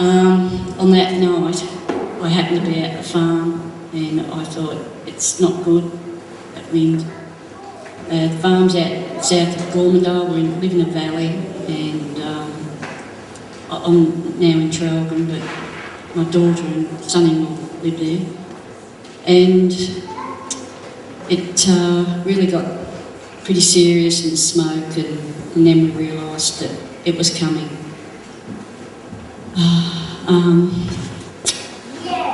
On that night, I happened to be at the farm and I thought, it's not good, that wind. The farm's out south of Gormandale. We live in a valley, and I'm now in Traralgon, but my daughter and son-in-law live there. And it really got pretty serious in smoke, and then we realised that it was coming.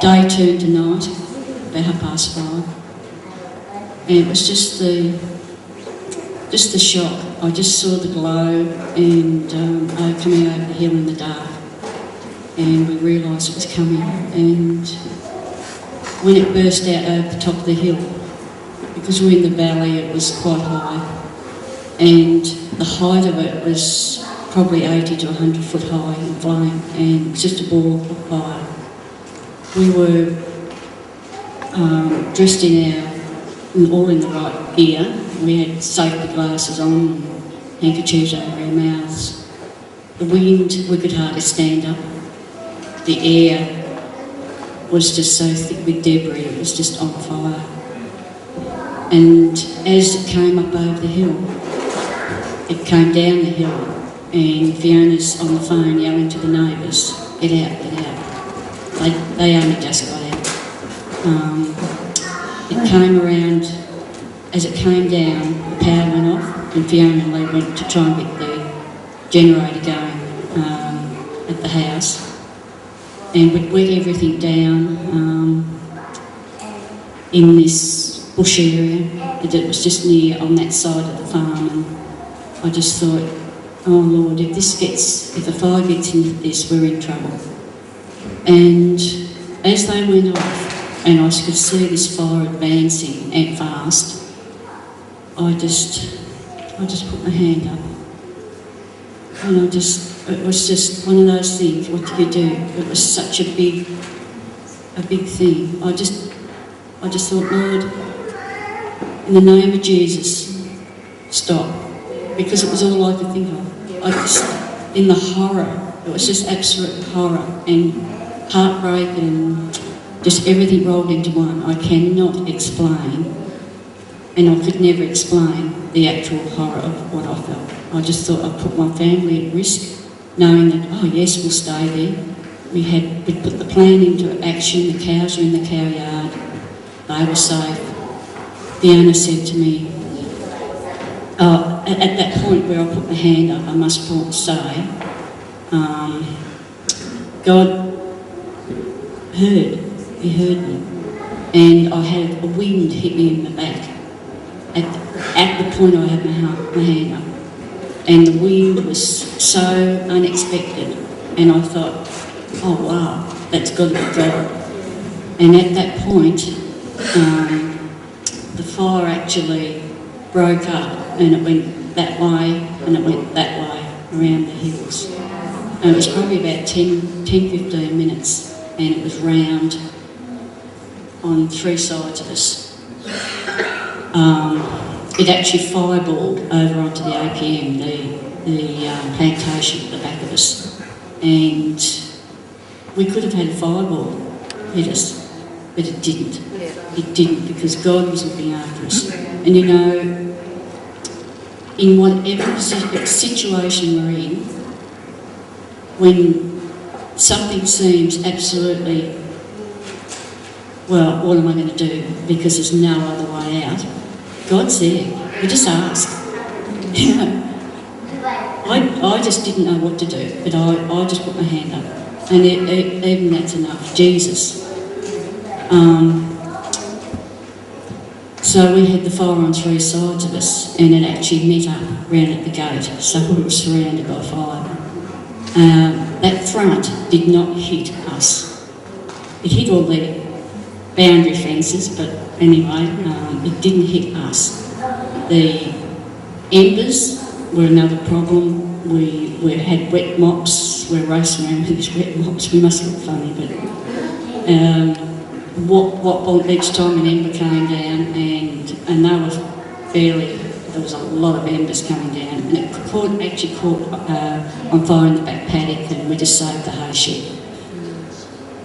Day turned to night, about 5:30, and it was just the shock. I just saw the glow and coming over the hill in the dark, and we realised it was coming. And when it burst out over the top of the hill, because we're in the valley, it was quite high, and the height of it was probably 80 to 100 foot high in flame, and it was just a ball of fire. We were dressed all in the right gear. We had safety glasses on and handkerchiefs over our mouths. The wind, we could hardly stand up. The air was just so thick with debris, it was just on fire. And as it came up over the hill, it came down the hill, and Fiona's on the phone yelling to the neighbours, "Get out, get out." They only just got out. It came around, as it came down, the power went off, and Fiona and Lee went to try and get the generator going at the house. And we'd wet everything down in this bush area that was just near on that side of the farm. And I just thought, oh Lord, if a fire gets into this, we're in trouble. And as they went off, and I could see this fire advancing and fast, I just put my hand up. And it was just one of those things, what do you do? It was such a big thing. I just thought, Lord, in the name of Jesus, stop. Because it was all I could think of. In the horror, it was just absolute horror and heartbreak and just everything rolled into one. I cannot explain, and I could never explain the actual horror of what I felt. I just thought I'd put my family at risk, knowing that, oh yes, we'll stay there. We put the plan into action, the cows were in the cow yard, they were safe. Fiona said to me, at that point where I put my hand up, I must say, God heard, He heard me. And I had a wind hit me in the back at the point I had my hand up. And the wind was so unexpected, and I thought, oh wow, that's got to be God. And at that point, the fire actually broke up, and it went that way, and it went that way around the hills. And it was probably about 10-15 minutes, and it was round on three sides of us. It actually fireballed over onto the APM, the plantation at the back of us, and we could have had a fireball hit us, but it didn't. It didn't, because God was looking after us. And you know, in whatever situation we're in, when something seems absolutely, well, what am I going to do? Because there's no other way out. God's there. We just ask. You know, I just didn't know what to do, but I just put my hand up, and even that's enough. Jesus. So we had the fire on three sides of us, and it actually met up round at the gate, so we were surrounded by fire. That front did not hit us. It hit all the boundary fences, but anyway, it didn't hit us. The embers were another problem. We had wet mops. We're racing around with these wet mops. We must look funny, but each time an ember came down, and they were there was a lot of embers coming down, and it actually caught on fire in the back paddock, and we just saved the hay shed.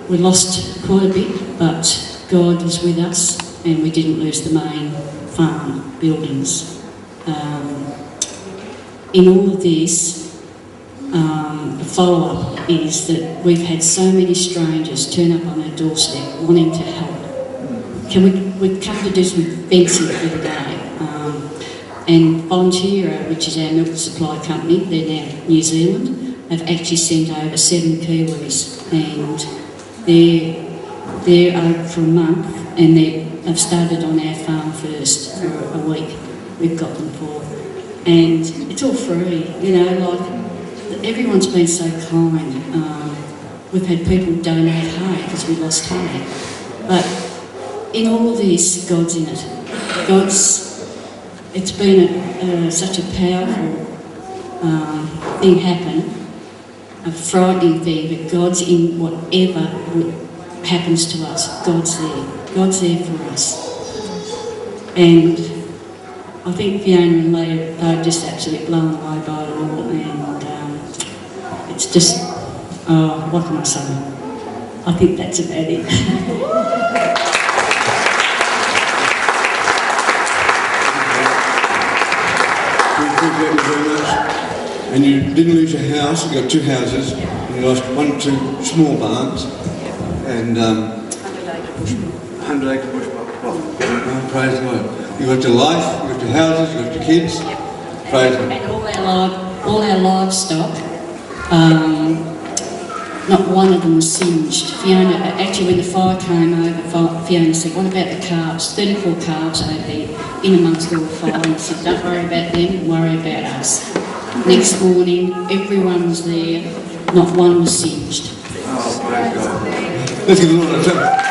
we lost quite a bit, but God was with us and we didn't lose the main farm buildings. In all of this, the follow-up is that we've had so many strangers turn up on our doorstep wanting to help. We've come to do some fencing for the day. And Volunteero, which is our milk supply company, they're now New Zealand, have actually sent over 7 Kiwis, and they're over for a month, and they've started on our farm first for a week. We've got them for, and it's all free, you know. Like, everyone's been so kind. We've had people donate hay because we lost hay, but in all of this, God's in it. It's been such a powerful thing happen, a frightening thing, but God's in whatever happens to us. God's there. God's there for us. And I think Fiona and Leah are just absolutely blown away by it all, and it's just, what can I say? I think that's about it. Thank you very much. And you didn't lose your house, you got 2 houses, and you lost 2 small barns, and 100 acre bushfire. Oh, praise God. You got your life, you got your houses, you got your kids. Praise God. And all our livestock, not one of them was singed. Fiona, actually when the fire came over, Fiona said, what about the calves? 34 calves over there in amongst all the fire. And I said, don't worry about them, worry about us. Next morning, everyone was there, not one was singed. Oh, praise God. Let's give a lot of time.